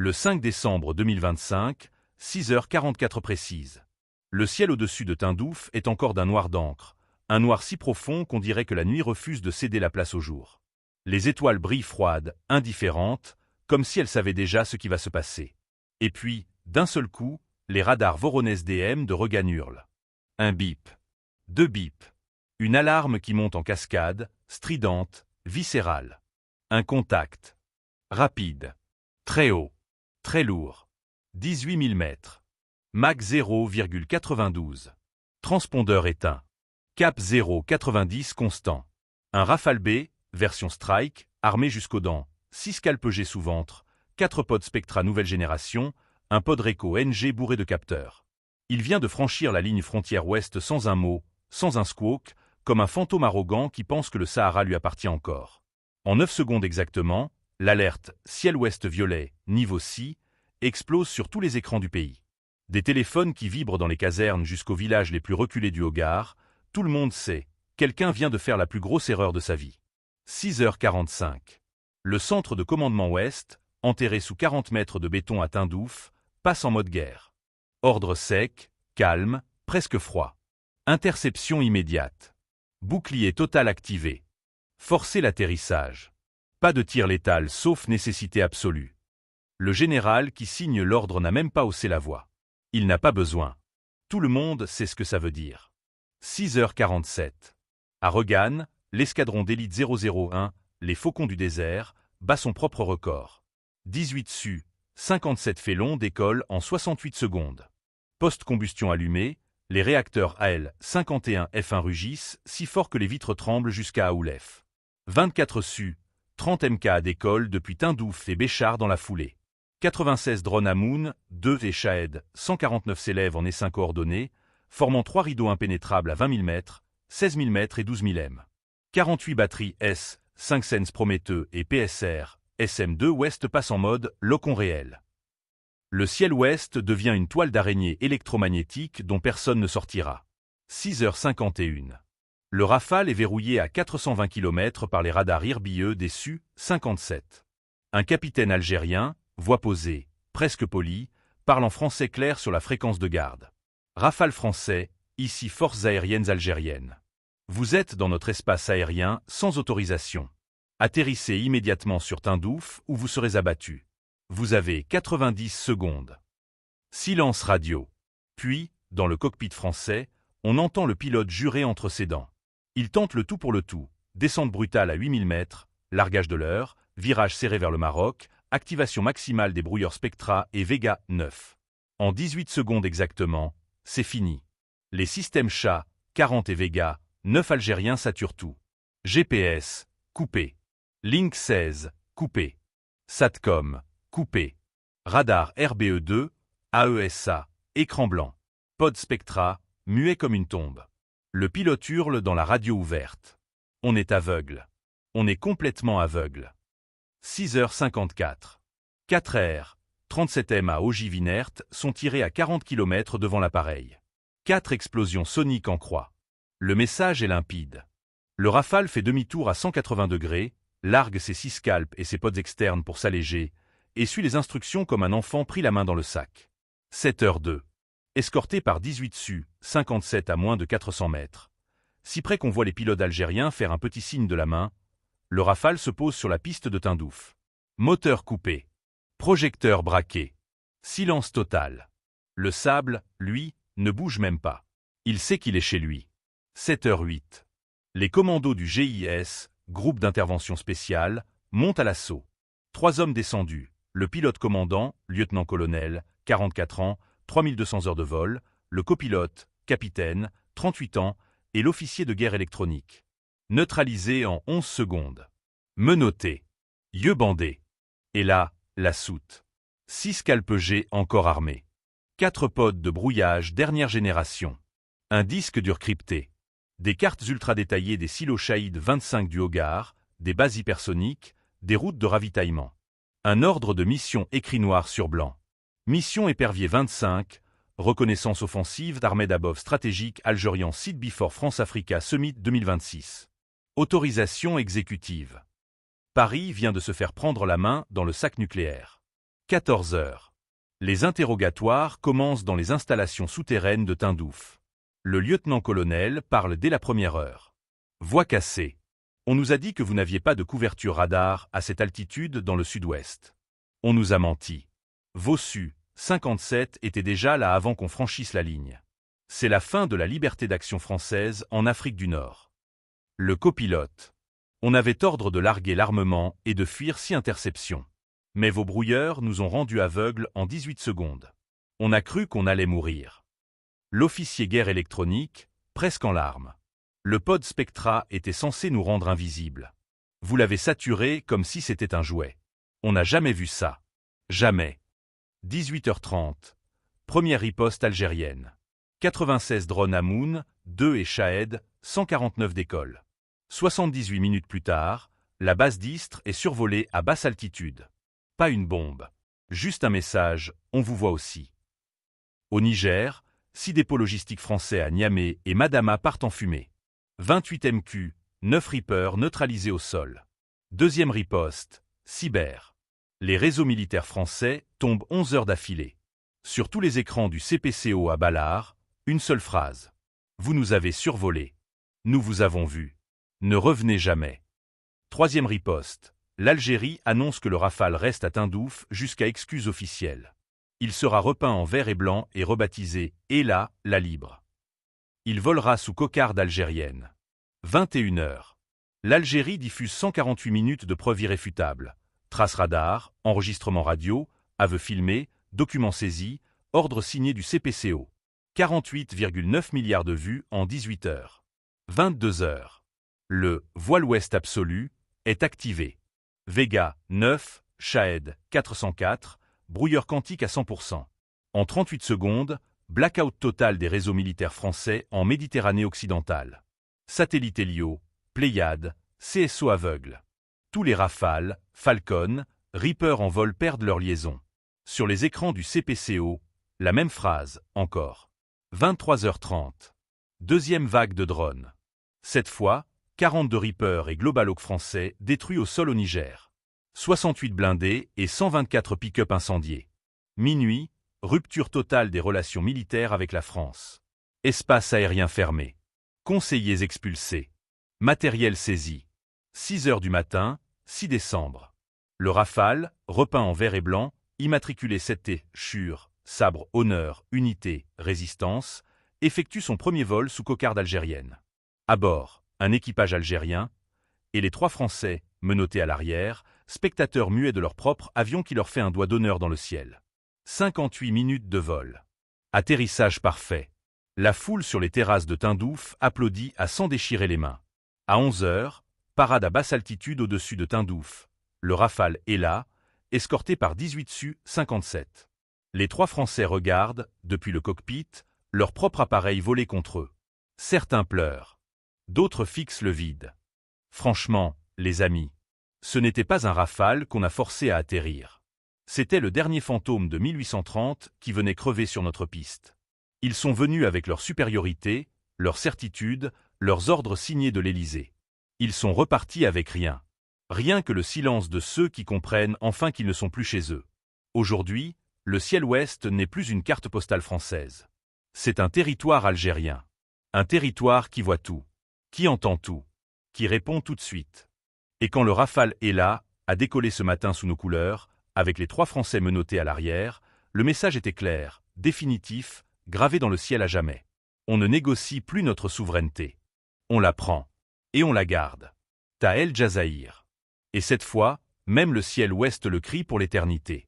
Le 5 décembre 2025, 6h44 précises. Le ciel au-dessus de Tindouf est encore d'un noir d'encre, un noir si profond qu'on dirait que la nuit refuse de céder la place au jour. Les étoiles brillent froides, indifférentes, comme si elles savaient déjà ce qui va se passer. Et puis, d'un seul coup, les radars Voronezh DM de Regan hurlent. Un bip. Deux bips. Une alarme qui monte en cascade, stridente, viscérale. Un contact. Rapide. Très haut. Très lourd. 18 000 mètres. Mach 0,92. Transpondeur éteint. Cap 0,90 constant. Un Rafale B, version Strike, armé jusqu'aux dents, 6 calpegés sous ventre, 4 pods Spectra nouvelle génération, un pod Reco NG bourré de capteurs. Il vient de franchir la ligne frontière ouest sans un mot, sans un squawk, comme un fantôme arrogant qui pense que le Sahara lui appartient encore. En 9 secondes exactement, l'alerte « Ciel ouest violet, niveau C » explose sur tous les écrans du pays. Des téléphones qui vibrent dans les casernes jusqu'aux villages les plus reculés du Hogar, tout le monde sait, quelqu'un vient de faire la plus grosse erreur de sa vie. 6h45. Le centre de commandement ouest, enterré sous 40 mètres de béton à Tindouf, passe en mode guerre. Ordre sec, calme, presque froid. Interception immédiate. Bouclier total activé. Forcer l'atterrissage. Pas de tir létal sauf nécessité absolue. Le général qui signe l'ordre n'a même pas haussé la voix. Il n'a pas besoin. Tout le monde sait ce que ça veut dire. 6h47. À Regan, l'escadron d'élite 001, les Faucons du désert, bat son propre record. 18 su, 57 félons décollent en 68 secondes. Post-combustion allumée, les réacteurs AL-51 F1 rugissent si fort que les vitres tremblent jusqu'à Aoulef. 24 su, 30 MK décollent depuis Tindouf et Béchar dans la foulée. 96 drones Amoun, 2 et Shahed, 149 s'élèvent en essaim coordonné, formant 3 rideaux impénétrables à 20 000 mètres, 16 000 mètres et 12 000 m. 48 batteries S, 5 Sens Prométheux et PSR, SM2 Ouest passent en mode locon réel. Le ciel ouest devient une toile d'araignée électromagnétique dont personne ne sortira. 6h51. Le Rafale est verrouillé à 420 km par les radars Irbieux des Su-57. Un capitaine algérien, voix posée, presque polie, parle en français clair sur la fréquence de garde. Rafale français, ici forces aériennes algériennes. Vous êtes dans notre espace aérien sans autorisation. Atterrissez immédiatement sur Tindouf ou vous serez abattu. Vous avez 90 secondes. Silence radio. Puis, dans le cockpit français, on entend le pilote jurer entre ses dents. Il tente le tout pour le tout. Descente brutale à 8000 mètres, largage de l'heure, virage serré vers le Maroc, activation maximale des brouilleurs Spectra et Vega 9. En 18 secondes exactement, c'est fini. Les systèmes Chat, 40 et Vega, 9 algériens saturent tout. GPS, coupé. Link 16, coupé. Satcom, coupé. Radar RBE2, AESA, écran blanc. Pod Spectra, muet comme une tombe. Le pilote hurle dans la radio ouverte. On est aveugle. On est complètement aveugle. 6h54. 4 R, 37M à ogive inerte sont tirés à 40 km devant l'appareil. 4 explosions soniques en croix. Le message est limpide. Le Rafale fait demi-tour à 180 degrés, largue ses 6 scalps et ses pods externes pour s'alléger, et suit les instructions comme un enfant pris la main dans le sac. 7h02. Escorté par 18 Su, 57 à moins de 400 mètres. Si près qu'on voit les pilotes algériens faire un petit signe de la main, le Rafale se pose sur la piste de Tindouf. Moteur coupé. Projecteur braqué. Silence total. Le sable, lui, ne bouge même pas. Il sait qu'il est chez lui. 7h08. Les commandos du GIS, groupe d'intervention spéciale, montent à l'assaut. 3 hommes descendus. Le pilote commandant, lieutenant-colonel, 44 ans, 3200 heures de vol, le copilote, capitaine, 38 ans, et l'officier de guerre électronique. Neutralisé en 11 secondes. Menotté. Yeux bandés. Et là, la soute. 6 calpegés encore armés. 4 pods de brouillage dernière génération. Un disque dur crypté. Des cartes ultra détaillées des silos Shahed 25 du Hogar, des bases hypersoniques, des routes de ravitaillement. Un ordre de mission écrit noir sur blanc. Mission Épervier 25, reconnaissance offensive d'Ahmed Abov stratégique algérien Site Before France-Africa Summit 2026. Autorisation exécutive. Paris vient de se faire prendre la main dans le sac nucléaire. 14 heures. Les interrogatoires commencent dans les installations souterraines de Tindouf. Le lieutenant-colonel parle dès la première heure. Voix cassée. On nous a dit que vous n'aviez pas de couverture radar à cette altitude dans le sud-ouest. On nous a menti. Vos Su-57 étaient déjà là avant qu'on franchisse la ligne. C'est la fin de la liberté d'action française en Afrique du Nord. Le copilote. On avait ordre de larguer l'armement et de fuir si interception. Mais vos brouilleurs nous ont rendus aveugles en 18 secondes. On a cru qu'on allait mourir. L'officier guerre électronique, presque en larmes. Le pod Spectra était censé nous rendre invisibles. Vous l'avez saturé comme si c'était un jouet. On n'a jamais vu ça. Jamais. 18h30. Première riposte algérienne. 96 drones Amoun, 2 et Shahed, 149 décolle. 78 minutes plus tard, la base d'Istre est survolée à basse altitude. Pas une bombe. Juste un message, on vous voit aussi. Au Niger, 6 dépôts logistiques français à Niamey et Madama partent en fumée. 28 MQ, 9 Reapers neutralisés au sol. Deuxième riposte, cyber. Les réseaux militaires français tombent 11 heures d'affilée. Sur tous les écrans du CPCO à Balard, une seule phrase. Vous nous avez survolés. Nous vous avons vus. Ne revenez jamais. Troisième riposte. L'Algérie annonce que le Rafale reste à Tindouf jusqu'à excuse officielle. Il sera repeint en vert et blanc et rebaptisé « Ella, la libre ». Il volera sous cocarde algérienne. 21 heures. L'Algérie diffuse 148 minutes de preuves irréfutables. Traces radar, enregistrement radio, aveux filmés, documents saisis, ordre signé du CPCO. 48,9 milliards de vues en 18 heures. 22 heures. Le « voile ouest absolu » est activé. Vega 9, Shahed 404, brouilleur quantique à 100%. En 38 secondes, blackout total des réseaux militaires français en Méditerranée occidentale. Satellite Hélio, Pléiades, CSO aveugle. Tous les Rafales, Falcon, Reaper en vol perdent leur liaison. Sur les écrans du CPCO, la même phrase, encore. 23h30. Deuxième vague de drones. Cette fois, 42 Reaper et Global Hawk français détruits au sol au Niger. 68 blindés et 124 pick-up incendiés. Minuit, rupture totale des relations militaires avec la France. Espace aérien fermé. Conseillers expulsés. Matériel saisi. 6 heures du matin, 6 décembre. Le Rafale, repeint en vert et blanc, immatriculé 7T, Chure, Sabre, Honneur, Unité, Résistance, effectue son premier vol sous cocarde algérienne. À bord, un équipage algérien, et les 3 Français, menottés à l'arrière, spectateurs muets de leur propre avion qui leur fait un doigt d'honneur dans le ciel. 58 minutes de vol. Atterrissage parfait. La foule sur les terrasses de Tindouf applaudit à s'en déchirer les mains. À 11 heures, parade à basse altitude au-dessus de Tindouf. Le Rafale est là, escorté par 18 Su-57. Les 3 Français regardent, depuis le cockpit, leur propre appareil voler contre eux. Certains pleurent. D'autres fixent le vide. Franchement, les amis, ce n'était pas un Rafale qu'on a forcé à atterrir. C'était le dernier fantôme de 1830 qui venait crever sur notre piste. Ils sont venus avec leur supériorité, leur certitude, leurs ordres signés de l'Élysée. Ils sont repartis avec rien. Rien que le silence de ceux qui comprennent enfin qu'ils ne sont plus chez eux. Aujourd'hui, le ciel ouest n'est plus une carte postale française. C'est un territoire algérien. Un territoire qui voit tout, qui entend tout, qui répond tout de suite. Et quand le Rafale est là, a décollé ce matin sous nos couleurs, avec les 3 Français menottés à l'arrière, le message était clair, définitif, gravé dans le ciel à jamais. On ne négocie plus notre souveraineté. On la prend. Et on la garde. Ta El Jazaïr. Et cette fois, même le ciel ouest le crie pour l'éternité.